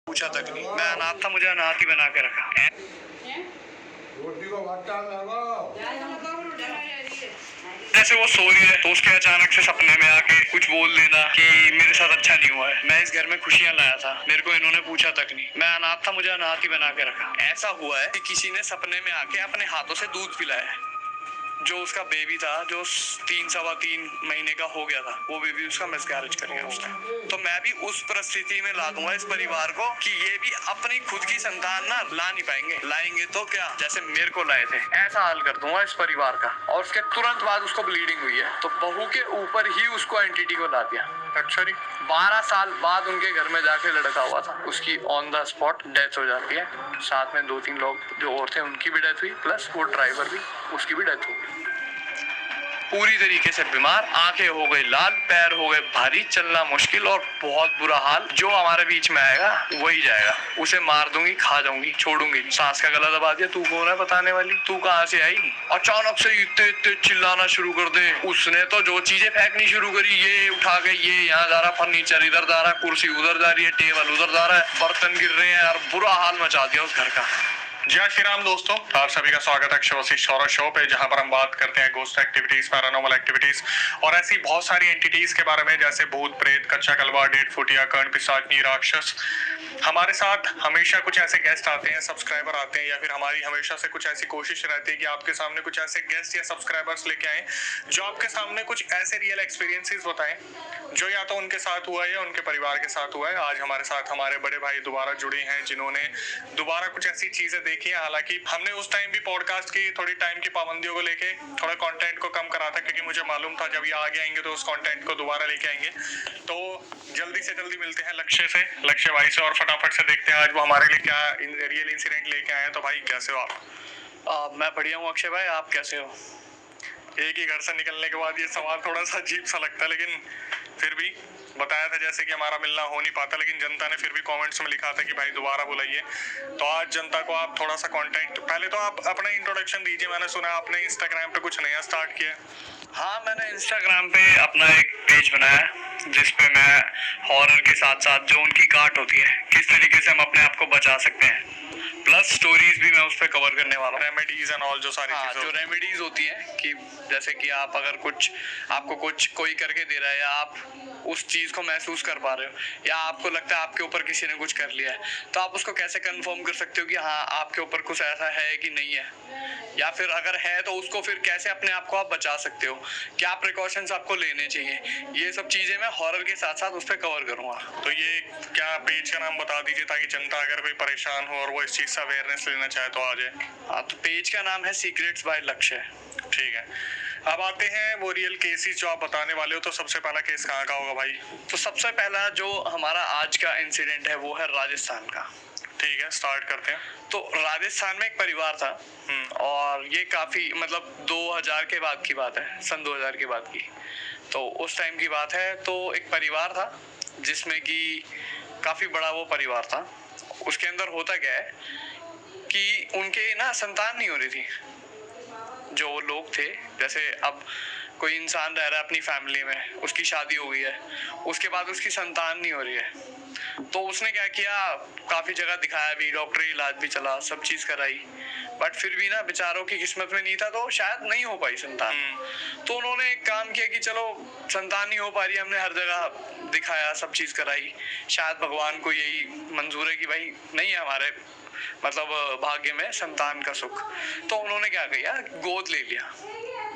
पूछा तक नहीं। मैं अनाथ था, मुझे अनाथ ही बना के रखा। रोटी को भट्टा लगाओ। जैसे वो सो रही है तो उसके अचानक से सपने में आके कुछ बोल देना कि मेरे साथ अच्छा नहीं हुआ है, मैं इस घर में खुशियां लाया था, मेरे को इन्होंने पूछा तक नहीं, मैं अनाथ था, मुझे अनाथ ही बना के रखा। ऐसा हुआ है कि किसी ने सपने में आके अपने हाथों से दूध पिलाया है। जो उसका बेबी था, जो 3 सवा 3 महीने का हो गया था, वो बेबी उसका मिसकैरेज कर गया उसने। तो मैं भी उस परिस्थिति में ला दूंगा इस परिवार को कि ये भी अपनी खुद की संतान ना ला नहीं पाएंगे। लाएंगे तो क्या, जैसे मेरे को लाए थे, ऐसा हाल कर दूंगा इस परिवार का। और उसके तुरंत बाद उसको ब्लीडिंग हुई है तो बहू के ऊपर ही उसको एंटिटी को ला दिया। अच्छा जी। 12 साल बाद उनके घर में जाके लड़का हुआ था, उसकी ऑन द स्पॉट डेथ हो जाती है। साथ में 2-3 लोग जो और थे उनकी भी डेथ हुई, प्लस वो ड्राइवर भी, उसकी भी डेथ हो गई। पूरी तरीके से बीमार, आंखें हो गई लाल, पैर हो गए भारी, चलना मुश्किल और बहुत बुरा हाल। जो हमारे बीच में आएगा वही जाएगा, उसे मार दूंगी, खा जाऊंगी, छोड़ूंगी। सांस का गला दबा दिया, तू कौन है बताने वाली, तू कहाँ से आई। अचानक से इतने इतने चिल्लाना शुरू कर दे। उसने तो जो चीजें फेंकनी शुरू करी, ये उठा के ये यहाँ जा रहा, फर्नीचर इधर जा रहा, कुर्सी उधर जा रही है, टेबल उधर जा रहा है, बर्तन गिर रहे हैं और बुरा हाल मचा दिया उस घर का। जय श्री राम दोस्तों, आप सभी का स्वागत है अक्षय शौरव शो पे, जहां पर हम बात करते हैं घोस्ट एक्टिविटीज, पैरानॉर्मल एक्टिविटीज और ऐसी बहुत सारी एंटिटीज के बारे में, जैसे भूत प्रेत, कच्चा कलवा, डेड फुटिया, कर्ण पिशाचनी, राक्षस। हमारे साथ हमेशा कुछ ऐसे गेस्ट आते हैं, सब्सक्राइबर आते हैं, या फिर हमारी हमेशा से कुछ ऐसी कोशिश रहती है कि आपके सामने कुछ ऐसे गेस्ट या सब्सक्राइबर्स लेके आए जो आपके सामने कुछ ऐसे रियल एक्सपीरियंसेस बताएं जो या तो उनके साथ हुआ है या उनके परिवार के साथ हुआ है। आज हमारे साथ हमारे बड़े भाई दोबारा जुड़े हैं, जिन्होंने दोबारा कुछ ऐसी चीजें देखी है। हालांकि हमने उस टाइम भी पॉडकास्ट की थोड़ी टाइम की पाबंदियों को लेके थोड़ा कंटेंट को कम करा था, क्योंकि मुझे मालूम था जब ये आगे आएंगे तो उस कंटेंट को दोबारा लेके आएंगे। तो जल्दी से जल्दी मिलते हैं लक्ष्य भाई से और फटाफट से देखते हैं आज वो हमारे लिए क्या रियल इंसिडेंट लेके आए हैं। तो भाई कैसे हो आप? मैं बढ़िया हूँ अक्षय भाई, आप कैसे हो? एक ही घर से निकलने के बाद ये सवाल थोड़ा सा अजीब सा लगता है, लेकिन फिर भी बताया था जैसे कि हमारा मिलना हो नहीं पाता, लेकिन जनता ने फिर भी कमेंट्स में लिखा था कि भाई दोबारा बुलाइए। तो आज जनता को आप थोड़ा सा कंटेंट, पहले तो आप अपना इंट्रोडक्शन दीजिए। मैंने सुना आपने इंस्टाग्राम पे कुछ नया स्टार्ट किया है। हाँ, मैंने इंस्टाग्राम पे अपना एक पेज बनाया है जिसपे मैं हॉरर के साथ साथ जो उनकी काट होती है, किस तरीके से हम अपने आप को बचा सकते हैं, प्लस स्टोरीज भी मैं उस पर कवर करने वाला हूँ। रेमेडीज एंड ऑल जो सारी चीजें, जो रेमेडीज होती है कि जैसे कि आप अगर कुछ आपको कुछ कोई करके दे रहा है, या आप उस चीज को महसूस कर पा रहे हो, या आपको लगता है आपके ऊपर किसी ने कुछ कर लिया है, तो आप उसको कैसे कंफर्म कर सकते हो कि हाँ आपके ऊपर कुछ ऐसा है कि नहीं है, या फिर अगर है तो उसको फिर कैसे अपने आप को आप बचा सकते हो, क्या प्रिकॉशंस आपको लेने चाहिए। ये सब चीजें मैं हॉरर के साथ साथ उस पर कवर करूंगा। तो ये क्या पेज का नाम बता दीजिए ताकि जनता अगर कोई परेशान हो और वो इस चीज से अवेयरनेस लेना चाहे तो आ जाए। हाँ, तो पेज का नाम है सीक्रेट्स बाय लक्ष्य। ठीक है, अब आते हैं वो रियल केसेस जो आप बताने वाले हो। तो सबसे पहला केस कहाँ का होगा भाई? तो सबसे पहला जो हमारा आज का इंसिडेंट है वो है राजस्थान का। ठीक है, स्टार्ट करते हैं। तो राजस्थान में एक परिवार था, और ये काफी मतलब 2000 के बाद की बात है, सन 2000 के बाद की। तो उस टाइम की बात है। तो एक परिवार था जिसमें कि काफी बड़ा वो परिवार था। उसके अंदर होता क्या है कि उनके ना संतान नहीं हो रही थी। जो वो लोग थे, जैसे अब कोई इंसान रह रहा है अपनी फैमिली में, उसकी शादी हो गई है, उसके बाद उसकी संतान नहीं हो रही है, तो उसने क्या किया, काफी जगह दिखाया भी, डॉक्टरी इलाज भी चला, सब चीज कराई, बट फिर भी ना बेचारों की किस्मत में नहीं था, तो शायद नहीं हो पाई संतान। तो उन्होंने एक काम किया कि चलो संतान नहीं हो पा रही, हमने हर जगह दिखाया, सब चीज कराई, शायद भगवान को यही मंजूर है कि भाई नहीं है हमारे मतलब भाग्य में संतान का सुख। तो उन्होंने क्या किया, गोद ले लिया।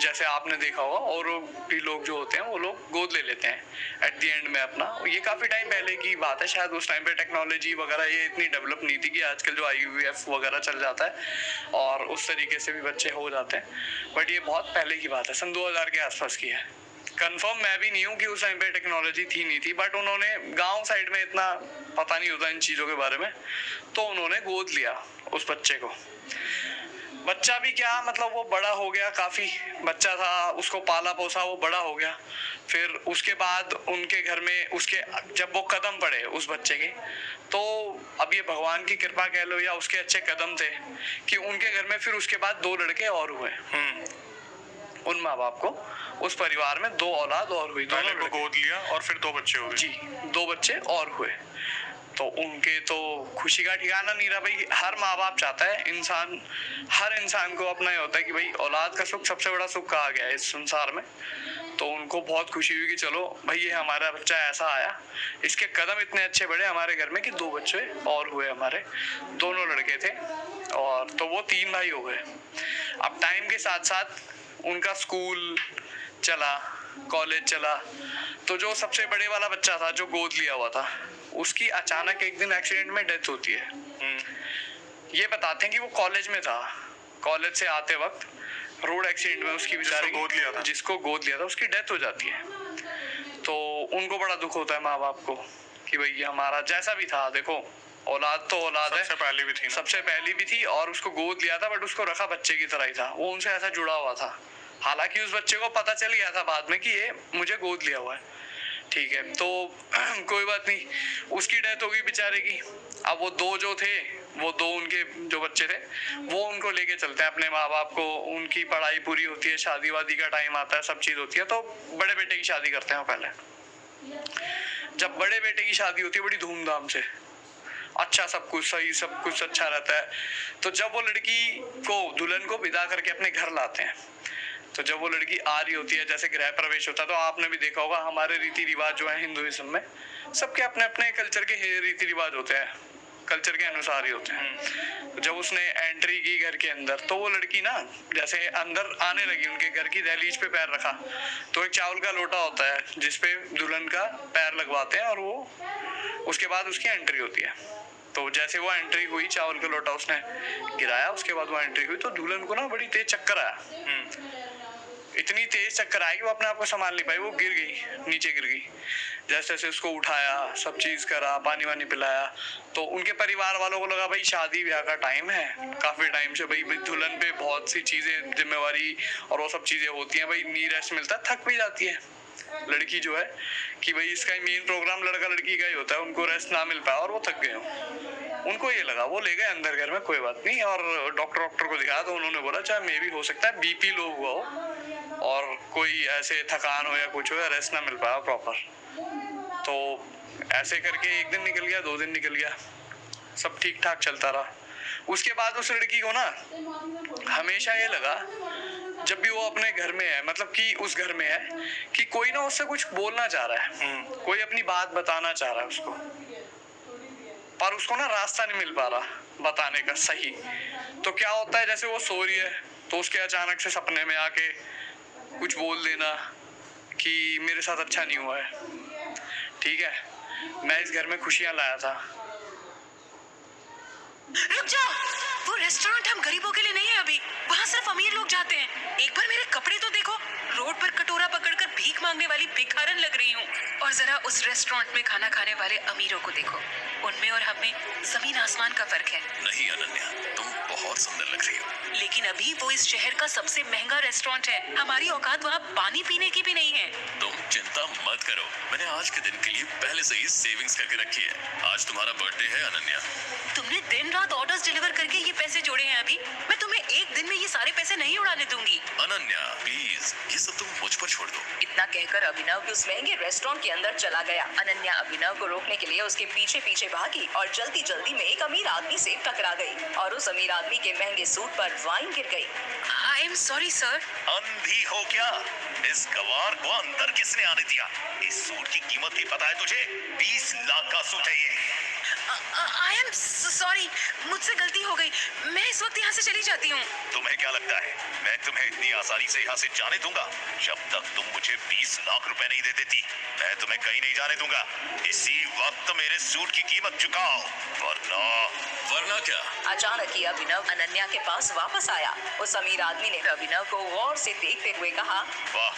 जैसे आपने देखा होगा और भी लोग जो होते हैं वो लोग गोद ले लेते हैं एट द एंड में अपना। ये काफी टाइम पहले की बात है, शायद उस टाइम पे टेक्नोलॉजी वगैरह ये इतनी डेवलप नहीं थी कि आजकल जो IVF वगैरह चल जाता है और उस तरीके से भी बच्चे हो जाते हैं, बट ये बहुत पहले की बात है, सन 2000 के आसपास की है। कंफर्म मैं भी नहीं हूँ कि उस टाइम पे टेक्नोलॉजी थी नहीं थी, बट उन्होंने गांव साइड में इतना पता नहीं होता इन चीज़ों के बारे में, तो उन्होंने गोद लिया उस बच्चे को। बच्चा भी क्या मतलब वो बड़ा हो गया, काफ़ी बच्चा था, उसको पाला पोसा, वो बड़ा हो गया। फिर उसके बाद उनके घर में उसके जब वो कदम पड़े उस बच्चे के, तो अब ये भगवान की कृपा कह लो या उसके अच्छे कदम थे कि उनके घर में फिर उसके बाद 2 लड़के और हुए। उन माँ बाप को उस परिवार में 2 औलाद और हुई, दोनों को गोद लिया और फिर 2 बच्चे हो गए। जी, 2 बच्चे और हुए। तो उनके तो खुशी का ठिकाना नहीं रहा भाई। हर माँ बाप चाहता है, हर इंसान को अपना ये होता है कि भाई औलाद का सुख सबसे बड़ा सुख कहा गया है इस संसार में। तो उनको बहुत खुशी हुई कि चलो भाई ये हमारा बच्चा ऐसा आया, इसके कदम इतने अच्छे बढ़े हमारे घर में कि 2 बच्चे और हुए हमारे, दोनों लड़के थे, और तो वो 3 भाई हो गए। अब टाइम के साथ साथ उनका स्कूल चला, कॉलेज चला, तो जो सबसे बड़े वाला बच्चा था जो गोद लिया हुआ था, उसकी अचानक एक दिन एक्सीडेंट में डेथ होती है। ये बताते हैं कि वो कॉलेज में था, कॉलेज से आते वक्त रोड एक्सीडेंट में उसकी बेचारी जिसको गोद लिया था उसकी डेथ हो जाती है। तो उनको बड़ा दुख होता है माँ बाप को कि भाई हमारा जैसा भी था, देखो औलाद तो औलाद है, सबसे पहली भी थी और उसको गोद लिया था, बट उसको रखा बच्चे की तरह ही था, वो उनसे ऐसा जुड़ा हुआ था। हालांकि उस बच्चे को पता चल गया था बाद में कि ये मुझे गोद लिया हुआ है, ठीक है, तो कोई बात नहीं, उसकी डेथ हो गई बेचारे की। अब वो 2 जो थे, वो 2 उनके जो बच्चे थे वो उनको लेके चलते हैं अपने माँ बाप को, उनकी पढ़ाई पूरी होती है, शादी वादी का टाइम आता है, सब चीज होती है, तो बड़े बेटे की शादी करते हैं पहले। जब बड़े बेटे की शादी होती है बड़ी धूमधाम से, अच्छा सब कुछ सही, सब कुछ अच्छा रहता है, तो जब वो लड़की को, दुल्हन को विदा करके अपने घर लाते हैं, तो जब वो लड़की आ रही होती है, जैसे गृह प्रवेश होता है, तो आपने भी देखा होगा हमारे रीति रिवाज जो है हिंदुइज्म में, सबके अपने अपने कल्चर के रीति रिवाज होते हैं, कल्चर के अनुसार ही होते हैं। तो जब उसने एंट्री की घर के अंदर, तो वो लड़की ना जैसे अंदर आने लगी, उनके घर की दहलीज पे पैर रखा, तो एक चावल का लोटा होता है जिसपे दुल्हन का पैर लगवाते हैं, और वो उसके बाद उसकी एंट्री होती है। तो जैसे वो एंट्री हुई, चावल का लोटा उसने गिराया, उसके बाद वो एंट्री हुई, तो दुल्हन को ना बड़ी तेज चक्कर आया, इतनी तेज चक्कर आई कि वो अपने आप को संभाल नहीं पाई, वो गिर गई, नीचे गिर गई। जैसे जैसे उसको उठाया, सब चीज करा, पानी वानी पिलाया, तो उनके परिवार वालों को लगा भाई शादी ब्याह का टाइम है, काफी टाइम से भाई दुल्हन पे बहुत सी चीजें, जिम्मेवारी और वो सब चीजें होती हैं, भाई नी रेस्ट मिलता है, थक भी जाती है लड़की जो है, कि भाई इसका मेन प्रोग्राम लड़का लड़की का ही होता है, उनको रेस्ट ना मिल पाया और वो थक गए हो। उनको ये लगा, वो ले गए अंदर घर में, कोई बात नहीं, और डॉक्टर को दिखाया, तो उन्होंने बोला चाहे मे भी हो सकता है बीपी लो हुआ हो और कोई ऐसे थकान हो या कुछ हो, या रेस्ट ना मिल पाया प्रॉपर। तो ऐसे करके 1 दिन निकल गया, 2 दिन निकल गया, सब ठीक ठाक चलता रहा। उसके बाद उस लड़की को ना हमेशा ये लगा, जब भी वो अपने घर में है, मतलब कि उस घर में है, कि कोई ना उससे कुछ बोलना चाह रहा है, कोई अपनी बात बताना चाह रहा है उसको, पर उसको ना रास्ता नहीं मिल पा रहा बताने का सही। तो क्या होता है, जैसे वो सो रही है, तो उसके अचानक से सपने में आके कुछ बोल देना कि मेरे साथ अच्छा नहीं हुआ है, ठीक है, मैं इस घर में खुशियां लाया था। रुक जाओ, वो रेस्टोरेंट हम गरीबों के लिए नहीं है अभी, वहाँ सिर्फ अमीर लोग जाते हैं। एक बार मेरे कपड़े तो देखो, रोड पर कटोरा पकड़कर भीख मांगने वाली भिखारन लग रही हूँ। और जरा उस रेस्टोरेंट में खाना खाने वाले अमीरों को देखो, उनमें और हमें जमीन आसमान का फर्क है। नहीं अनन्या, तुम बहुत सुंदर लग रही हो, लेकिन अभी वो इस शहर का सबसे महंगा रेस्टोरेंट है, हमारी औकात वहाँ पानी पीने की भी नहीं है। तुम चिंता मत करो, मैंने आज के दिन के लिए पहले से ही सेविंग्स करके रखी है। आज तुम्हारा बर्थडे है अनन्या। तुमने दिन रात ऑर्डर्स डिलीवर करके ये पैसे जोड़े हैं अभी, मैं तुम्हें 1 दिन में ये सारे पैसे नहीं उड़ाने दूंगी। अनन्या प्लीज, ये सब तुम मुझ पर छोड़ दो। इतना कहकर अभिनव भी उस महंगे रेस्टोरेंट के अंदर चला गया। अनन्या अभिनव को रोकने के लिए उसके पीछे पीछे भागी और जल्दी जल्दी में एक अमीर आदमी से टकरा गई और उस अमीर आदमी के महंगे सूट पर वाइन गिर गई। I am sorry sir. अंधी हो क्या? इस गवार को अंदर किसने आने दिया? इस सूट की कीमत भी पता है तुझे? 20 लाख का सूट है ये। आई एम सॉरी, मुझसे गलती हो गई, मैं इस वक्त यहाँ से चली जाती हूँ। तुम्हें क्या लगता है मैं तुम्हें इतनी आसानी से यहाँ से जाने दूंगा? जब तक तुम मुझे 20 लाख रुपए नहीं दे देती, मैं तुम्हें कहीं नहीं जाने दूंगा। इसी वक्त मेरे सूट की कीमत चुकाओ, वरना क्या? अचानक ही अभिनव अनन्या के पास वापस आया। उस अमीर आदमी ने अभिनव को गौर से देखते हुए कहा, वाह,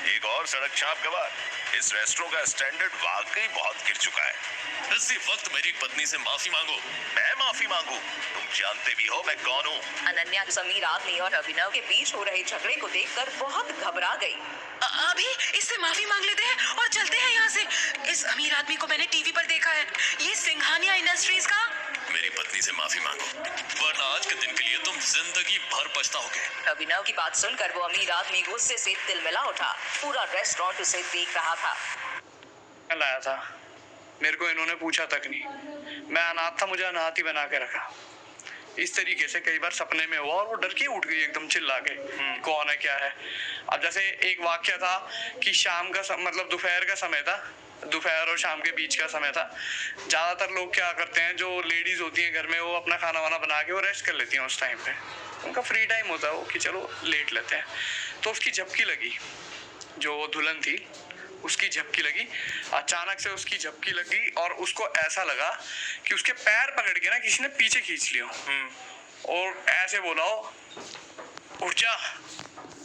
एक और सड़क छाप गवार। इस रेस्टोरेंट का स्टैंडर्ड वाकई बहुत गिर चुका है। इसी वक्त मेरी पत्नी से माफी मांगो। मैं माफी मांगू? तुम जानते भी हो मैं कौन हूँ। अनन्या उस अमीर आदमी और अभिनव के बीच हो रहे झगड़े को देखकर बहुत घबरा गई। अभी इससे माफी मांग लेते हैं और चलते हैं यहाँ से। इस अमीर आदमी को मैंने टीवी पर देखा है, ये सिंघानिया इंडस्ट्रीज का। मेरी पत्नी से माफी मांगो, वरना आज के दिन के लिए तुम जिंदगी भर पछताओगे। अभिनव की बात सुनकर वो अमीर आदमी गुस्से से तिलमिला उठा। पूरा रेस्टोरेंट उसे देख रहा था। लाया था, मेरे को इन्होंने पूछा तक नहीं, मैं अनाथ था, मुझे अनाथ ही बना के रखा। इस तरीके से कई बार सपने में हुआ और वो डर के उठ गई एकदम चिल्ला के, कौन है क्या है। अब जैसे एक वाक्य था कि शाम का मतलब दोपहर का समय था, दोपहर और शाम के बीच का समय था। ज्यादातर लोग क्या करते हैं, जो लेडीज होती हैं घर में, वो अपना खाना वाना बना के वो रेस्ट कर लेती हैं उस टाइम पे, उनका फ्री टाइम होता है वो कि चलो लेट लेते हैं। तो उसकी झपकी लगी, जो दुल्हन थी उसकी झपकी लगी, अचानक से उसकी झपकी लगी और उसको ऐसा लगा कि उसके पैर पकड़ के ना किसी ने पीछे खींच लिया और ऐसे बोला, उठ जा,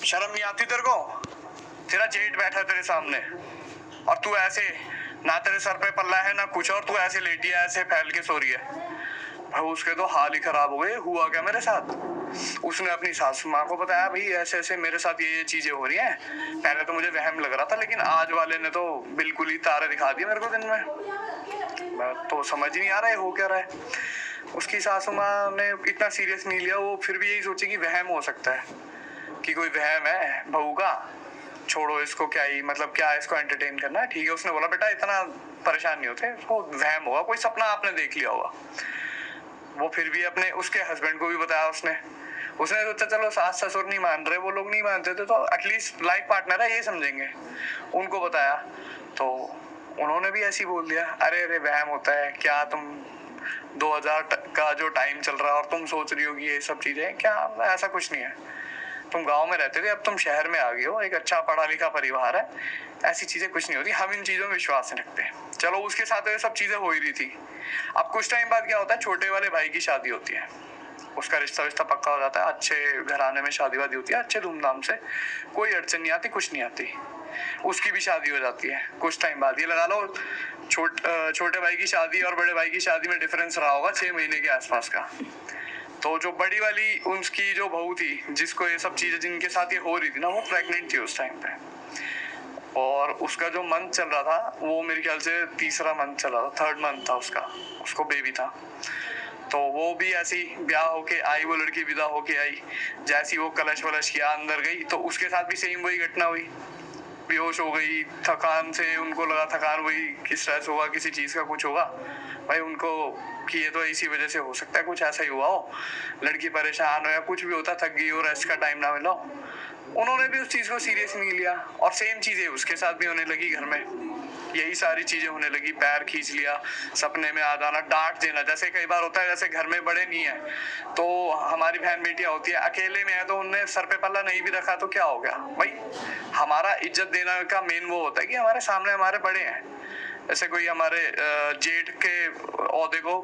शर्म नहीं आती तेरे को, तेरा जेठ बैठा है तेरे सामने और तू ऐसे, ना तेरे सर पे पल्ला है ना कुछ, और तू ऐसे लेटी है, ऐसे फैल के सो रही है। भाई उसके तो हाल ही खराब हो गए, हुआ क्या मेरे साथ। उसने अपनी सासू माँ को बताया, भाई ऐसे ऐसे मेरे साथ ये चीजें हो रही हैं। पहले तो मुझे वहम लग रहा था, लेकिन आज वाले ने तो बिल्कुल ही तारे दिखा दिए मेरे को दिन में। मैं तो समझ ही नहीं आ रहा है हो क्या रहा है। उसकी सासू माँ ने इतना सीरियस नहीं लिया, वो फिर भी यही सोची कि वहम हो सकता है, कि कोई वहम है बहू का, छोड़ो इसको, क्या ही मतलब क्या इसको एंटरटेन करना है। ठीक है, उसने बोला बेटा इतना परेशान नहीं होते, वो वहम होगा, कोई सपना आपने देख लिया होगा। वो फिर भी अपने उसके हस्बैंड को भी बताया उसने सोचा चलो सास ससुर नहीं मान रहे, वो लोग नहीं मानते थे, तो एटलीस्ट लाइफ पार्टनर है ये समझेंगे। उनको बताया तो उन्होंने भी ऐसे ही बोल दिया, अरे अरे वहम होता है क्या, तुम 2000 का जो टाइम चल रहा है और तुम सोच रही हो कि ये सब चीजें क्या, ऐसा कुछ नहीं है। तुम गांव में रहते थे, अब तुम शहर में आ गए हो, एक अच्छा पढ़ा लिखा परिवार है, ऐसी चीजें कुछ नहीं होती, हम इन चीजों में विश्वास नहीं रखते। चलो उसके साथ ये सब चीजें हो ही रही थी। अब कुछ टाइम बाद क्या होता है, छोटे वाले भाई की शादी होती है, उसका रिश्ता विश्ता पक्का हो जाता है, अच्छे घराने में शादी वादी होती है, अच्छे धूमधाम से, कोई अड़चन नहीं आती, कुछ नहीं आती। उसकी भी शादी हो जाती है कुछ टाइम बाद, ये लगा लो छोटे भाई की शादी और बड़े भाई की शादी में डिफरेंस रहा होगा 6 महीने के आसपास का। तो जो बड़ी वाली उनकी जो बहू थी, जिसको ये सब चीजें जिनके साथ ये हो रही थी ना, वो प्रेग्नेंट थी उस टाइम पे, और उसका जो मंथ चल रहा था वो मेरे ख्याल से तीसरा मंथ चल रहा था, 3rd मंथ था उसका, उसको बेबी था। तो वो भी ऐसी ब्याह होके आई, वो लड़की विदा होके आई, जैसी वो कलश वलश किया अंदर गई, तो उसके साथ भी सेम वही घटना हुई, बेहोश हो गई, थकान से उनको लगा थकान वही कि स्ट्रेस होगा, किसी चीज का कुछ होगा भाई उनको, कि ये तो इसी वजह से हो सकता है, कुछ ऐसा ही हुआ हो, लड़की परेशान हो या कुछ भी होता, थक गई हो, रेस्ट का टाइम ना मिला। उन्होंने भी उस चीज को सीरियस नहीं लिया और सेम चीजें उसके साथ भी होने लगी घर में, यही सारी चीजें होने लगी, पैर खींच लिया, सपने में आ जाना, डांट देना। जैसे कई बार होता है, जैसे घर में बड़े नहीं है तो हमारी बहन बेटियां होती है, अकेले में है तो उनने सर पे पल्ला नहीं भी रखा तो क्या हो गया भाई, हमारा इज्जत देना का मेन वो होता है कि हमारे सामने हमारे बड़े हैं। जैसे कोई हमारे जेठ के ओहदे को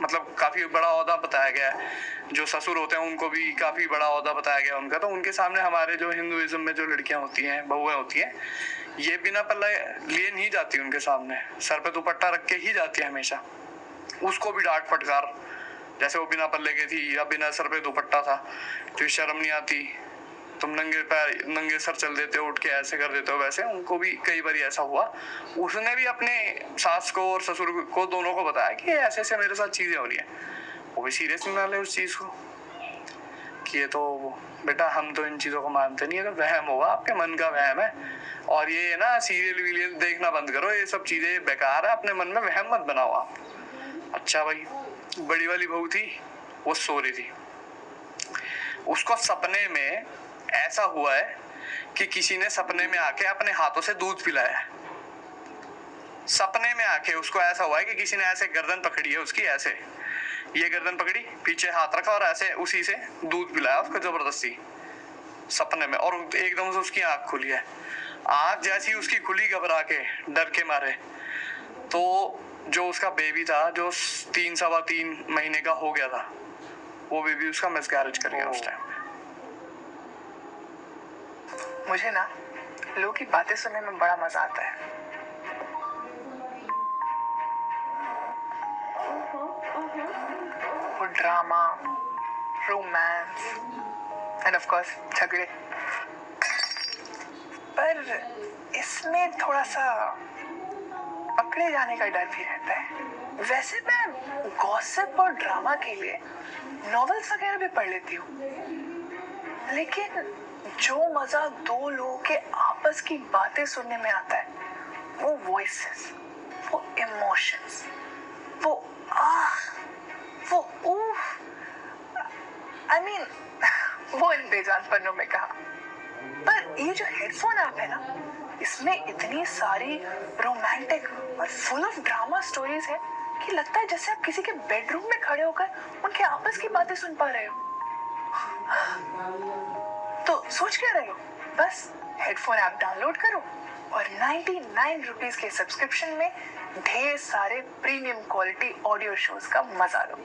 मतलब काफी बड़ा ओहदा बताया गया है, जो ससुर होते हैं उनको भी काफी बड़ा ओहदा बताया गया उनका, तो उनके सामने हमारे जो हिंदुइज्म में जो लड़कियां होती हैं, बहुएं होती हैं, ये बिना पल्ला लिए नहीं जाती उनके सामने, सर पे दुपट्टा रख के ही जाती है हमेशा। उसको भी डांट फटकार, जैसे वो बिना पल्ले की थी या बिना सर पे दुपट्टा था, तो शर्म नहीं आती, तुम नंगे पैर नंगे सर चल देते हो, उठ के ऐसे कर देते हो वैसे। उनको भी कई बार ऐसा हुआ, उसने भी अपने सास को और ससुर को दोनों को बताया कि ऐसे ऐसे मेरे साथ चीजें हो रही है। वो भी सीरियस नहीं ले उस चीज को कि ये तो बेटा हम तो इन चीजों को मानते नहीं है, तो वहम होगा, आपके मन का वहम है, और ये ना सीरियल वीरियल देखना बंद करो, ये सब चीजें बेकार है, अपने मन में वहम मत बनाओ आप। अच्छा भाई, बड़ी वाली बहू थी, वो सो रही थी, उसको सपने में ऐसा हुआ है कि किसी ने सपने में आके अपने हाथों से दूध पिलाया है। सपने में आके उसको ऐसा हुआ है कि किसी ने ऐसे गर्दन पकड़ी है उसकी, ऐसे ये गर्दन पकड़ी, पीछे हाथ रखा और ऐसे उसी से दूध पिलाया उसको जबरदस्ती सपने में, और एकदम से उसकी आंख खुली है। आंख जैसी उसकी खुली घबरा के, डर के मारे, तो जो उसका बेबी था, जो 3 महीने का हो गया था, वो बेबी उसका मिसकैरेज कर गया उस टाइम। मुझे ना लोगों की बातें सुनने में बड़ा मजा आता है। वो drama, romance end of course झगड़े, पर इसमें थोड़ा सा पकड़े जाने का डर भी रहता है। वैसे मैं गॉसिप और ड्रामा के लिए नॉवेल्स वगैरह भी पढ़ लेती हूँ, लेकिन जो मजा 2 लोगों के आपस की बातें सुनने में आता है, वो वॉइसेस, वो इमोशंस, वो वो आई मीन वो इन बेजान पन्नों में कहा। पर ये जो हेडफोन ऐप है ना, इसमें इतनी सारी रोमांटिक और फुल ऑफ ड्रामा स्टोरीज है कि लगता है जैसे आप किसी के बेडरूम में खड़े होकर उनके आपस की बातें सुन पा रहे हो। तो सोच क्या रहे हो, बस हेडफोन ऐप डाउनलोड करो और 99 रुपीज के सब्सक्रिप्शन में ढेर सारे प्रीमियम क्वालिटी ऑडियो शोज का मजा लो।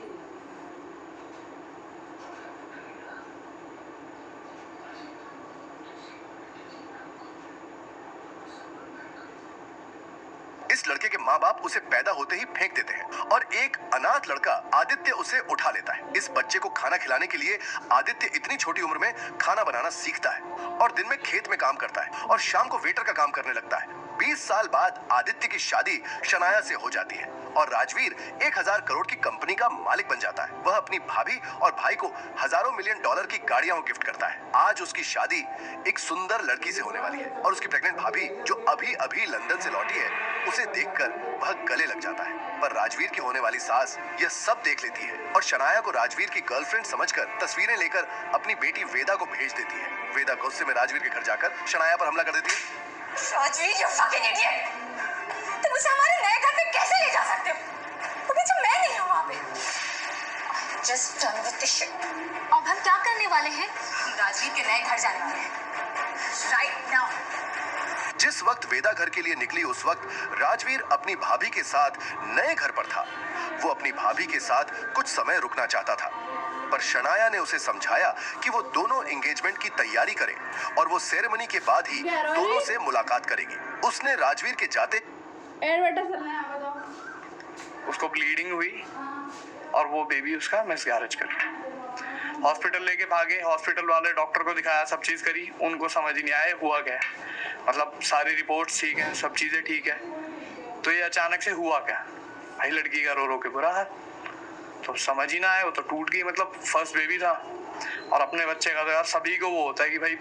इस लड़के के माँ बाप उसे पैदा होते ही फेंक देते हैं और एक अनाथ लड़का आदित्य उसे उठा लेता है। इस बच्चे को खाना खिलाने के लिए आदित्य इतनी छोटी उम्र में खाना बनाना सीखता है और दिन में खेत में काम करता है और शाम को वेटर का काम करने लगता है। 20 साल बाद आदित्य की शादी शनाया से हो जाती है और राजवीर 1000 करोड़ की कंपनी का मालिक बन जाता है। वह अपनी भाभी और भाई को हजारों मिलियन डॉलर की गाड़ियां गिफ्ट करता है। आज उसकी शादी एक सुंदर लड़की से होने वाली है और उसकी प्रेग्नेंट भाभी जो अभी अभी लंदन से लौटी है, उसे देखकर वह गले लग जाता है। पर राजवीर की होने वाली सास यह सब देख लेती है और शनाया को राजवीर की गर्लफ्रेंड समझकर तस्वीरें लेकर अपनी बेटी वेदा को भेज देती है। वेदा गुस्से में राजवीर के घर जाकर शनाया पर हमला कर देती है। Rajveer, you fucking idiot! तुम उसे हमारे नए घर पे कैसे ले जा सकते हो? वो भी जब मैं नहीं हूँ वहाँ पे। Just done with this shit. अब हम क्या करने वाले हैं? हम राजवीर के नए घर जाने वाले हैं। Right now. जिस वक्त वेदा घर के लिए निकली उस वक्त राजवीर अपनी भाभी के साथ नए घर पर था। वो अपनी भाभी के साथ कुछ समय रुकना चाहता था, पर शनाया ने उसे समझाया कि वो दोनों एंगेजमेंट की तैयारी करें और वो सेरेमनी के बाद ही दोनों से मुलाकात करेगी। उसने राजवीर के जाते उसको ब्लीडिंग हुई और वो बेबी उसका मिसकैरेज कर गया। हॉस्पिटल लेके भागे, हॉस्पिटल वाले डॉक्टर को दिखाया, सब चीज़ करी, उनको समझ ही नहीं आया हुआ क्या। मतलब सारी रिपोर्ट्स ठीक है, सब चीज़ें ठीक है, तो ये अचानक से हुआ क्या। भाई लड़की का रो रो के बुरा है, तो समझ ही ना आया, वो तो टूट गई। मतलब फर्स्ट बेबी था और अपने बच्चे का तो यार सभी को वो होता है कि भाई,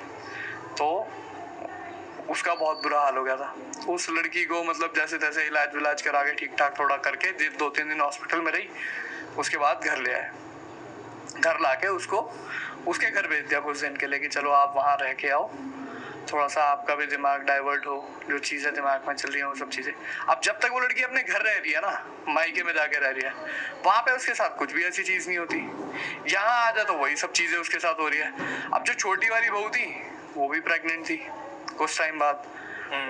तो उसका बहुत बुरा हाल हो गया था। उस लड़की को मतलब जैसे तैसे इलाज विलाज करा के ठीक ठाक थोड़ा करके 2-3 दिन हॉस्पिटल में रही, उसके बाद घर ले आए। घर लाके उसको उसके घर भेज दिया कुछ दिन के लिए कि चलो आप वहाँ रह के आओ, थोड़ा सा आपका भी दिमाग डाइवर्ट हो, जो चीज़ें दिमाग में चल रही हैं वो सब चीज़ें। अब जब तक वो लड़की अपने घर रह रही है ना, मायके में जाके रह रही है, वहाँ पे उसके साथ कुछ भी ऐसी चीज़ नहीं होती। यहाँ आ जा तो वही सब चीज़ें उसके साथ हो रही है। अब जो छोटी वाली बहू थी वो भी प्रेग्नेंट थी कुछ टाइम बाद,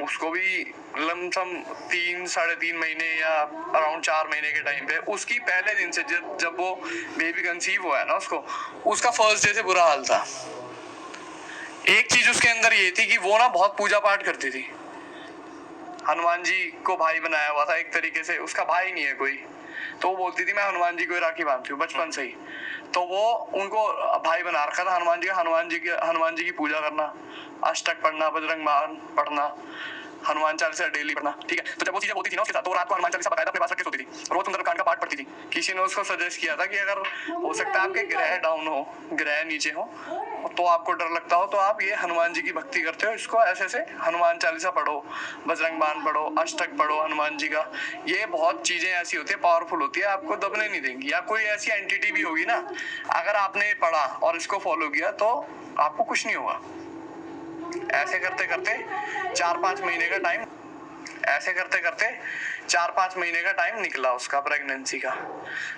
उसको भी लमसम 3-3.5 महीने या अराउंड 4 महीने के टाइम पे, उसकी पहले दिन से जब वो बेबी कंसीव हुआ है ना, उसका फर्स्ट डे से बुरा हाल था। एक चीज उसके अंदर ये थी कि वो ना बहुत पूजा पाठ करती थी। हनुमान जी को भाई बनाया हुआ था एक तरीके से, उसका भाई नहीं है कोई, तो वो बोलती थी मैं हनुमान जी को राखी बांधती हूँ बचपन से ही। तो वो उनको भाई बना रखा था हनुमान जी की पूजा करना, अष्टक पढ़ना, बजरंग बाण पढ़ना, हनुमान चालीसा डेली पढ़ना, ठीक है। तो जब वो चीजें होती थी ना उसके साथ, तो रात को हनुमान चालीसा बकायदा अपने पास रख के सोती थी, रोज सुंदरकांड का पाठ पढ़ती थी। किसी ने उसको सजेस्ट किया था कि अगर हो सकता है आपके ग्रह डाउन हो, ग्रह नीचे हो, तो आपको डर लगता हो, तो आप ये हनुमान जी की भक्ति करते हो, इसको ऐसे हनुमान चालीसा पढ़ो, बजरंग बाण पढ़ो, अष्टक पढ़ो हनुमान जी का। ये बहुत चीजें ऐसी होती है, पावरफुल होती है, आपको दबने नहीं देंगी। या कोई ऐसी एंटिटी भी होगी ना, अगर आपने पढ़ा और इसको फॉलो किया तो आपको कुछ नहीं होगा। ऐसे करते करते 4-5 महीने का टाइम निकला उसका प्रेगनेंसी का।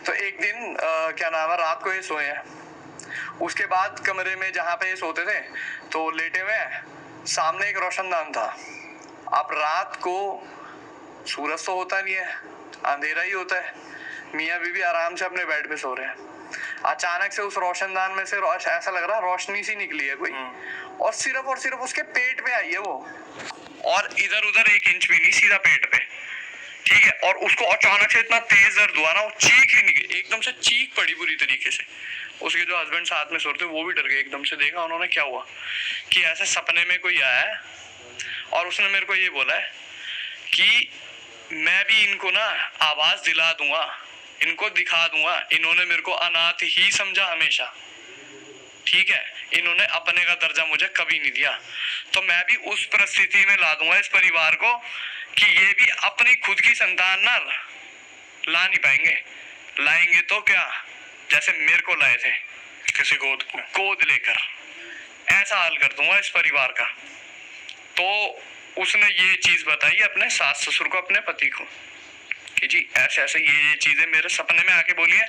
तो एक दिन क्या नाम है, रात को ये सोए हैं, उसके बाद कमरे में जहाँ पे ये सोते थे तो लेटे हुए हैं, सामने एक रोशनदान था। अब रात को सूरज तो होता नहीं है, अंधेरा ही होता है, मियाँ बीवी आराम से अपने बेड पे सो रहे हैं। अचानक से उस रोशनदान में से ऐसा लग रहा रोशनी सी निकली है कोई, और सिर्फ उसके पेट पे आई है वो, और इधर उधर 1 इंच भी नहीं, सीधा पेट पे, ठीक है। और उसको अचानक से इतना तेज दर्द हुआ ना, वो चीख ही निकली, एकदम से चीख पड़ी पूरी तरीके से। उसके जो हस्बैंड साथ में सोते वो भी डर गए एकदम से। देखा उन्होंने क्या हुआ कि ऐसे सपने में कोई आया है और उसने मेरे को ये बोला है कि मैं भी इनको ना आवाज दिला दूंगा, इनको दिखा दूंगा, इन्होंने मेरे को अनाथ ही समझा हमेशा, ठीक है, इन्होंने अपने का दर्जा मुझे कभी नहीं दिया, तो मैं भी उस परिस्थिति में ला दूंगा इस परिवार को कि ये भी अपनी खुद की संतान ना ला नहीं पाएंगे, लाएंगे तो क्या, जैसे मेरे को लाए थे किसी गोद लेकर, ऐसा हाल कर दूंगा इस परिवार का। तो उसने ये चीज बताई अपने सास ससुर को, अपने पति को, कि जी ऐसे ऐसे ये चीजें मेरे सपने में आके बोली है।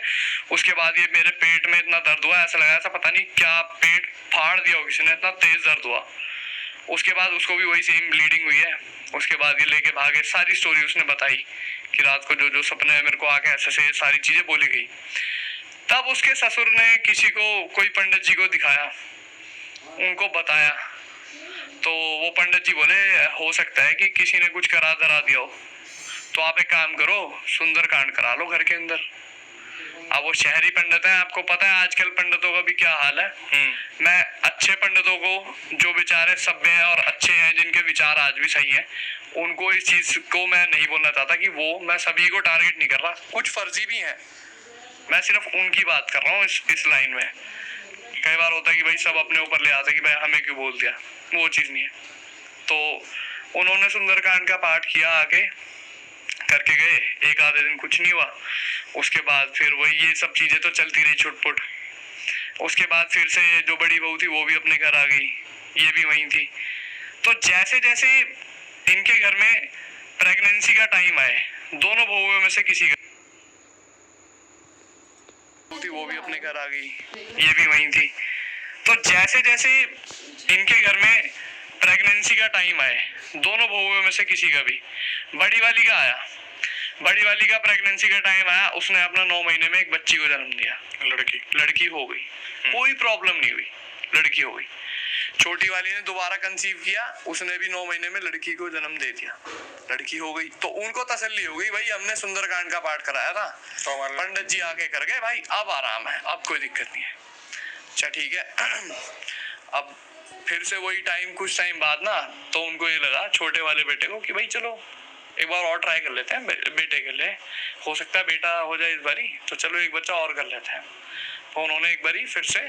उसके बाद ये मेरे पेट में इतना दर्द हुआ, ऐसा लगा ऐसा पता नहीं क्या पेट फाड़ दिया हो किसी ने, इतना तेज दर्द हुआ। उसके बाद उसको भी वही सेम ब्लीडिंग हुई है। उसके बाद ये लेके भागे, सारी स्टोरी उसने बताई कि रात को जो जो सपने में मेरे को आके ऐसे ऐसे सारी चीजें बोली गई। तब उसके ससुर ने किसी को, कोई पंडित जी को दिखाया, उनको बताया, तो वो पंडित जी बोले हो सकता है कि किसी ने कुछ करा धरा दिया हो, तो आप एक काम करो, सुंदरकांड करा लो घर के अंदर। अब वो शहरी पंडित है, आपको पता है आजकल पंडितों का भी क्या हाल है। मैं अच्छे पंडितों को, जो बेचारे सभ्य हैं और अच्छे हैं, जिनके विचार आज भी सही हैं, उनको इस चीज को मैं नहीं बोलना चाहता कि वो, मैं सभी को टारगेट नहीं कर रहा, कुछ फर्जी भी हैं, मैं सिर्फ उनकी बात कर रहा हूँ इस लाइन में। कई बार होता है कि भाई सब अपने ऊपर ले आते कि भाई हमें क्यों बोल दिया, वो चीज नहीं है। तो उन्होंने सुंदरकांड का पाठ किया, आके करके गए, एक आधे दिन कुछ नहीं हुआ। उसके बाद फिर वही ये सब चीजें तो चलती रही छुटपुट। उसके बाद फिर से जो बड़ी बहू थी वो भी अपने घर आ गई, ये भी वहीं थी। तो जैसे जैसे इनके घर में प्रेगनेंसी का टाइम आए, दोनों बहुओं में से किसी का थी वो भी अपने घर आ गई, ये भी वहीं थी। तो जैसे जैसे इनके घर में प्रेगनेंसी का टाइम आए, दोनों बहुओं में से किसी का भी, बड़ी वाली का आया, बड़ी वाली का प्रेगनेंसी का टाइम आया, उसने अपना 9 महीने में एक बच्ची को जन्म दिया, लड़की हो गई, कोई प्रॉब्लम नहीं हुई, लड़की हो गई। छोटी वाली ने दोबारा कंसीव किया, उसने भी 9 महीने में लड़की को जन्म दे दिया, लड़की हो गई। तो उनको तसल्ली हो गई, भाई हमने सुंदरकांड का पाठ कराया था, तो पंडित जी आके कर गए, भाई अब आराम है, अब कोई दिक्कत नहीं है। अच्छा ठीक है। अब फिर से वही टाइम, कुछ टाइम बाद ना, तो उनको ये लगा छोटे वाले बेटे को कि भाई चलो एक बार और ट्राई कर लेते हैं बेटे के लिए, हो सकता है बेटा हो जाए इस बारी, तो चलो एक बच्चा और कर लेते हैं। तो उन्होंने एक बारी फिर से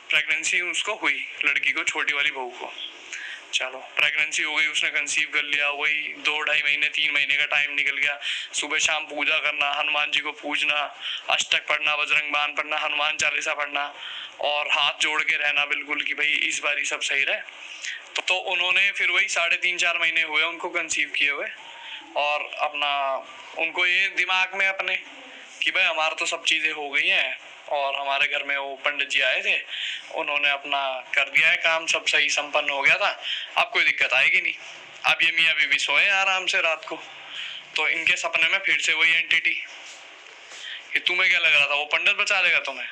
प्रेगनेंसी उसको हुई, लड़की को, छोटी वाली बहू को। चलो प्रेगनेंसी हो गई, उसने कंसीव कर लिया, वही 2-2.5 महीने 3 महीने का टाइम निकल गया। सुबह शाम पूजा करना, हनुमान जी को पूजना, अष्टक पढ़ना, बजरंग बाण पढ़ना, हनुमान चालीसा पढ़ना, और हाथ जोड़ के रहना बिल्कुल कि भाई इस बारी सब सही रहे। तो उन्होंने फिर वही 3.5-4 महीने हुए उनको कंसीव किए हुए, और अपना उनको ये दिमाग में अपने कि भाई हमारा तो सब चीज़ें हो गई हैं, और हमारे घर में वो पंडित जी आए थे, उन्होंने अपना कर दिया है काम, सब सही संपन्न हो गया था, अब कोई दिक्कत आएगी नहीं। अब ये मियाँ बीवी सोए आराम से रात को। तो इनके सपने में फिर से वही एंटिटी कि तुम्हें क्या लग रहा था वो पंडित बचा लेगा तुम्हें,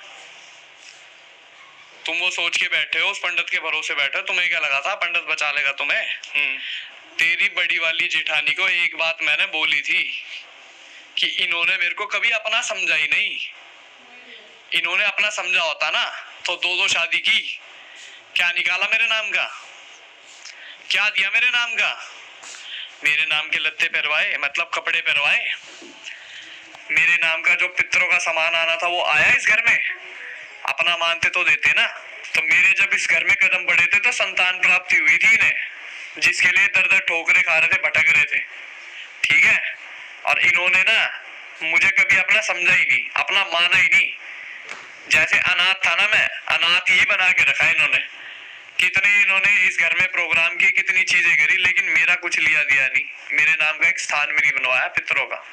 तुम वो सोच के बैठे हो, उस पंडित के भरोसे बैठे हो, तुम्हें क्या लगा था पंडित बचा लेगा तुम्हें। तेरी बड़ी वाली जेठानी को एक बात मैंने बोली थी कि इन्होंने मेरे को कभी अपना समझा ही नहीं, इन्होंने अपना समझा होता ना तो 2-2 शादी की, क्या निकाला मेरे नाम का, क्या दिया मेरे नाम का, मेरे नाम के लत्ते पहरवाए, मतलब कपड़े पहरवाए, मेरे नाम का जो पितरों का सामान आना था वो आया इस घर में, अपना मानते तो देते ना। तो मेरे जब इस घर में कदम बढ़े थे तो संतान प्राप्ति हुई थी इन्हें, जिसके लिए दर ठोकरे खा रहे थे, भटक रहे थे, ठीक है। और इन्होंने ना मुझे कभी अपना समझा ही नहीं, अपना माना ही नहीं। जैसे अनाथ था ना, मैं अनाथ ही बना के रखा इन्होंने। कितने इन्होंने इस घर में प्रोग्राम किए, कितनी चीजें करी, लेकिन मेरा कुछ लिया दिया नहीं, मेरे नाम का एक स्थान भी नहीं बनवाया पितरों का।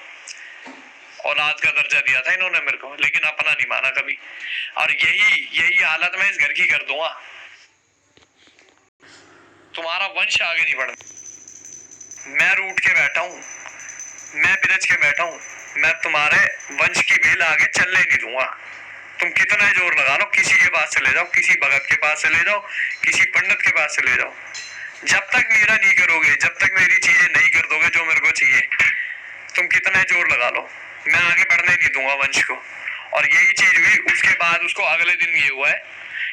औलाद का दर्जा दिया था इन्होंने मेरे को, लेकिन अपना नहीं माना कभी। और यही हालत मैं इस घर की कर दूंगा, तुम्हारा वंश आगे नहीं बढ़ना। मैं रूठ के बैठा हूँ, मैं बिरज के बैठा हूँ, मैं तुम्हारे वंश की बेल आगे चलने नहीं दूंगा। तुम कितना जोर लगा लो, किसी के पास चले जाओ, किसी भगत के पास चले जाओ, किसी पंडित के पास चले जाओ, जब तक मेरा नहीं करोगे, जब तक मेरी चीजें नहीं कर दोगे जो मेरे को चाहिए, तुम कितना जोर लगा लो, मैं आगे बढ़ने नहीं दूंगा वंश को। और यही चीज हुई। उसके बाद उसको अगले दिन ये हुआ है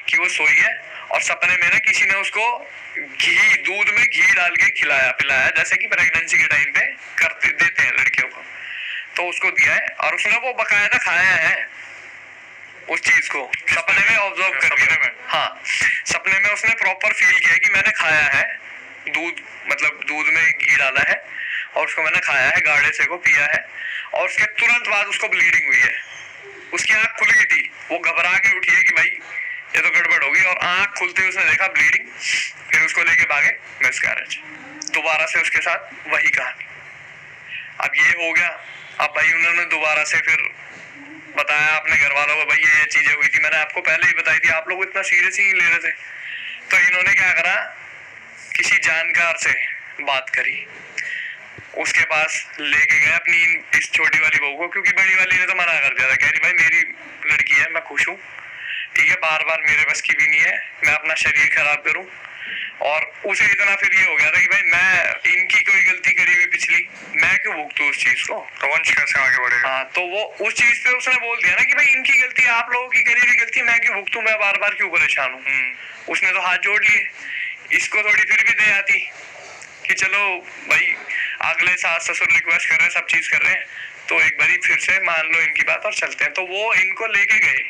कि वो सोई है और सपने में ना किसी ने उसको घी, दूध में घी डाल के खिलाया पिलाया, जैसे कि प्रेगनेंसी के टाइम पे करते देते हैं लड़कियों को, तो उसको दिया है और उसने वो बकायदा खाया है उस चीज को, सपने में ऑब्जर्व करके। हाँ, सपने में उसने प्रॉपर फील किया कि मैंने खाया है दूध, मतलब दूध में घी डाला है और उसको मैंने खाया है, गाढ़े से को पिया है, और उसके तुरंत बाद उसको ब्लीडिंग हुई है। उसकी आंख खुल गई थी, वो घबरा के उठी है कि भाई ये तो गड़बड़ होगी, और आंख खुलते ही उसने देखा ब्लीडिंग, फिर उसको लेके भागे मिसकैरेज। दोबारा से उसके साथ वही कहानी। अब ये हो गया। अब भाई उन्होंने दोबारा से फिर बताया अपने घर वालों को, भाई ये चीजें हुई थी, मैंने आपको पहले ही बताई थी, आप लोग इतना सीरियस ही ले रहे थे। तो इन्होंने क्या करा, किसी जानकार से बात करी, उसके पास लेके गए अपनी इस छोटी वाली बहू को, क्योंकि बड़ी वाली ने तो मना कर दिया था, कह रही भाई मेरी लड़की है, मैं खुश हूँ, ठीक है, बार बार मेरे बस की भी नहीं है मैं अपना शरीर खराब करूं। और उसे इतना फिर ये हो गया था कि भाई मैं इनकी कोई गलती करी हुई पिछली, मैं क्यों भुगतूं उस चीज को, तो वंश कैसे आगे बढ़ेगा। हाँ, तो वो उस चीज पे उसने बोल दिया ना कि भाई इनकी गलती, आप लोगों की करी हुई गलती, मैं क्यों भुगतूं, मैं बार बार क्यों परेशान हूँ। उसने तो हाथ जोड़ लिए। इसको थोड़ी फिर भी दे आती कि चलो भाई अगले सास ससुर रिक्वेस्ट कर रहे हैं, सब चीज कर रहे हैं, तो एक बारी फिर से मान लो इनकी बात और चलते हैं। तो वो इनको लेके गए,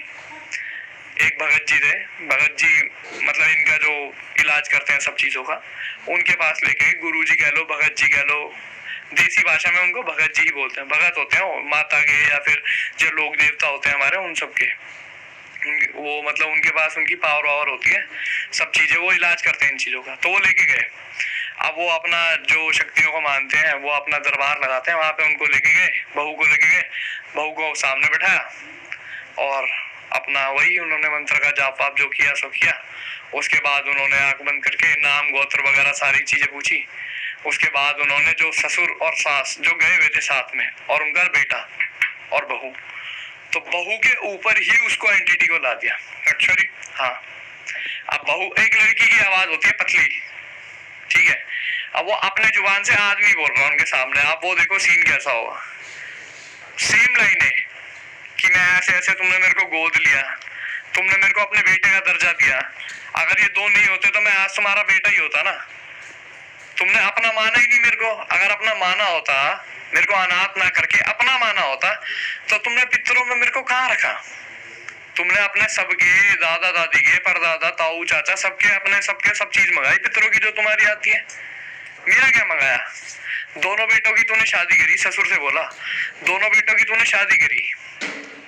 एक भगत जी थे, भगत जी मतलब इनका जो इलाज करते हैं सब चीजों का, उनके पास लेके, गुरुजी कह लो, भगत जी कह लो, देसी भाषा में उनको भगत जी ही बोलते हैं। भगत होते हैं माता के या फिर जो लोक देवता होते हैं हमारे, उन सब के, वो मतलब उनके पास उनकी पावर वावर होती है, सब चीजें वो इलाज करते हैं इन चीजों का। तो वो लेके गए। अब वो अपना जो शक्तियों को मानते हैं, वो अपना दरबार लगाते हैं, वहां पे उनको लेके गए, बहू को लेके गए, बहू को सामने बैठाया और अपना वही उन्होंने मंत्र का जाप वाप जो किया सो किया। उसके बाद उन्होंने आंख बंद करके नाम गोत्र वगैरह सारी चीजें पूछी। उसके बाद उन्होंने जो ससुर और सास जो गए हुए थे साथ में, और उनका बेटा और बहू, तो बहू के ऊपर ही उसको एंटिटी को ला दिया। एक्चुअली हाँ, अब बहू, एक लड़की की आवाज होती है पतली, ठीक है, अब वो अपने जुबान से आदमी बोल रहा है उनके सामने, आप वो देखो सीन कैसा होगा। सेम लाइनें कि मैं ऐसे ऐसे, तुमने मेरे को गोद लिया, तुमने मेरे को अपने बेटे का दर्जा दिया, अगर ये दो नहीं होते तो मैं आज तुम्हारा बेटा ही होता ना, तुमने अपना माना ही नहीं मेरे को, अगर अपना माना होता, मेरे को अनाथ ना करके अपना माना होता, तो तुमने पितरों में मेरे को कहाँ रखा, तुमने अपने सबके दादा दादी के परदादा ताऊ चाचा सबके अपने सबके सब चीज मंगाई पितरों की जो तुम्हारी आती है, मेरा क्या मंगाया। दोनों बेटों की तूने शादी करी, ससुर से बोला दोनों बेटों की तूने शादी करी,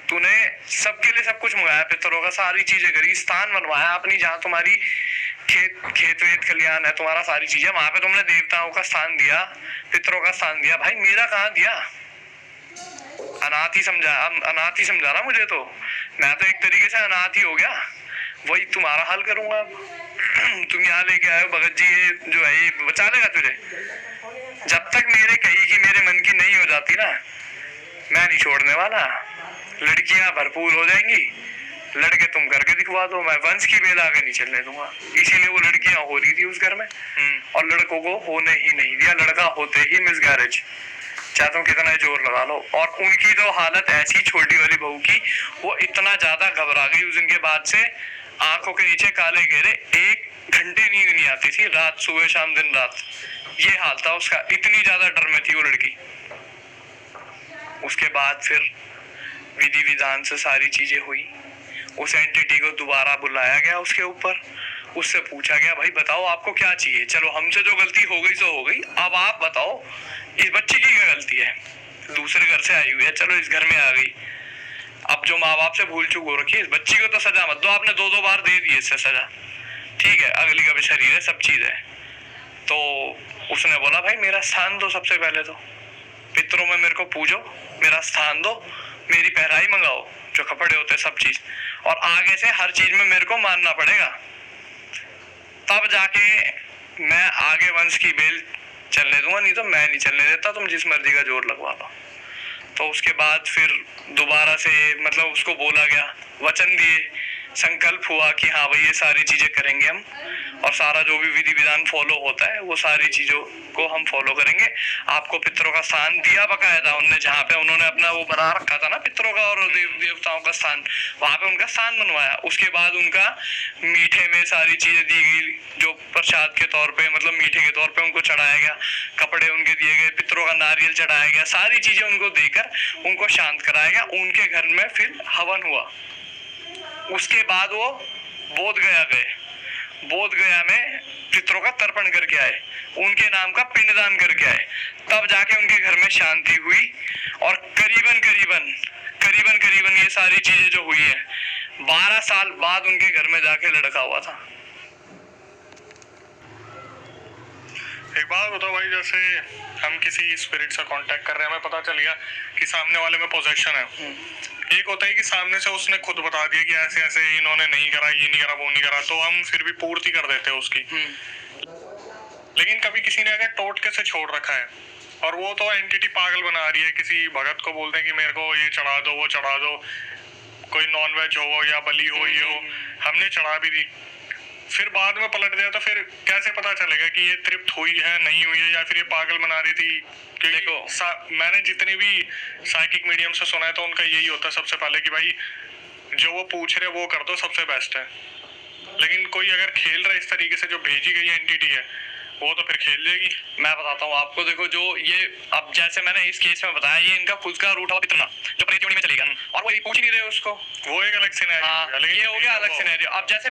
तूने सबके लिए सब कुछ मंगाया, पितरों का सारी चीजें करी, स्थान बनवाया अपनी, जहाँ तुम्हारी खेत वेत खलियान है तुम्हारा, सारी चीजें, वहां पे तुमने देवताओं का स्थान दिया, पितरों का स्थान दिया, भाई मेरा कहाँ दिया। अनाथ ही समझा ना मुझे, तो मैं तो एक तरीके से अनाथ ही हो गया, वही तुम्हारा हाल करूंगा अब। तुम यहाँ लेके आए हो भगत जी, ये जो है ये बचा लेगा तुझे, जब तक मेरे कही की मेरे मन की नहीं हो जाती ना, मैं नहीं छोड़ने वाला। लड़कियां भरपूर हो जाएंगी, लड़के तुम करके दिखवा दो, मैं वंश की बेल आगे नहीं चलने दूंगा। इसीलिए वो लड़कियां हो रही थी उस घर में, और लड़कों को होने ही नहीं दिया, लड़का होते ही मिसगैरेज, चाहे तुम कितना जोर लगा लो। और उनकी तो हालत ऐसी, छोटी वाली बहू की, वो इतना ज्यादा घबरा गई उस दिन के बाद से, आंखों के नीचे काले घेरे, 1 घंटे नींद नहीं आती थी, रात सुबह शाम दिन रात, ये हाल था उसका, इतनी ज्यादा डर में थी वो लड़की। उसके बाद फिर विधि विधान से सारी चीजें हुई, उस एंटिटी को दोबारा बुलाया गया उसके ऊपर, उससे पूछा गया भाई बताओ आपको क्या चाहिए, चलो हमसे जो गलती हो गई सो हो गई, अब आप बताओ इस बच्ची की क्या गलती है, दूसरे घर से आई हुई है, चलो इस घर में आ गई, अब जो माँ बाप से भूल चूक हो रखी है, इस बच्ची को तो सजा मत दो, आपने 2-2 बार दे दी इससे सजा, ठीक है, अगली का भी शरीर है, सब चीज है। तो उसने बोला भाई मेरा स्थान दो, सबसे पहले तो पितरों में मेरे को पूजो, मेरा स्थान दो, मेरी पहराई मंगाओ, जो कपड़े होते सब चीज, और आगे से हर चीज में मेरे को मानना पड़ेगा, तब जाके मैं आगे वंश की बेल चलने दूंगा, नहीं तो मैं नहीं चलने देता, तुम जिस मर्जी का जोर लगवा लो। तो उसके बाद फिर दोबारा से मतलब उसको बोला गया, वचन दिए, संकल्प हुआ कि हाँ भाई ये सारी चीजें करेंगे हम, और सारा जो भी विधि विधान फॉलो होता है वो सारी चीजों को हम फॉलो करेंगे। आपको पितरों का स्थान दिया बकायदा उनने, जहाँ पे उन्होंने अपना वो बना रखा था ना पितरों का और देवताओं का स्थान, वहां पे उनका स्थान बनवाया। उसके बाद उनका मीठे में सारी चीजें दी गई, जो प्रसाद के तौर पे मतलब मीठे के तौर पे उनको चढ़ाया गया, कपड़े उनके दिए गए, पितरों का नारियल चढ़ाया गया, सारी चीजें उनको देकर उनको शांत कराया गया। उनके घर में फिर हवन हुआ, उसके बाद वो बोध गया गए, बोध गया में पितरों का तर्पण करके आए, उनके नाम का पिंडदान करके आए, तब जाके उनके घर में शांति हुई। और करीबन करीबन करीबन करीबन ये सारी चीजें जो हुई है 12 साल बाद उनके घर में जाके लड़का हुआ था। एक बात बताओ भाई, जैसे हम किसी स्पिरिट से कांटेक्ट कर रहे हैं, हमें पता चल गया कि सामने वाले में पोजेशन है। एक होता है कि सामने से उसने खुद बता दिया कि ऐसे ऐसे इन्होंने नहीं करा, ये नहीं करा, वो नहीं करा, तो हम फिर भी पूर्ति कर देते हैं उसकी। लेकिन कभी किसी ने अगर टोटके से छोड़ रखा है और वो तो एंटिटी पागल बना रही है, किसी भगत को बोलते हैं कि मेरे को ये चढ़ा दो, वो चढ़ा दो, कोई नॉन वेज हो या बलि हो, ये हो, हमने चढ़ा भी दी, फिर बाद में पलट दिया, तो फिर कैसे पता चलेगा कि ये तृप्त हुई है, नहीं हुई है, या फिर ये पागल बना रही थी? देखो मैंने जितने भी साइकिक मीडियम से सुना है तो उनका यही होता है सबसे पहले कि भाई जो वो पूछ रहे वो कर दो, सबसे बेस्ट है। लेकिन कोई अगर खेल रहा है इस तरीके से, जो भेजी गई एंटिटी है वो तो फिर खेल लेगी। मैं बताता हूँ आपको, देखो जो ये अब जैसे मैंने इस केस में बताया, ये इनका खुद का रूट इतना जो प्रेत योनि में चलेगा और वो पूछ ही नहीं रहे उसको, वो एक अलग सिनेरियो हो गया। लेकिन ये हो गया अलग सिनेरियो। अब जैसे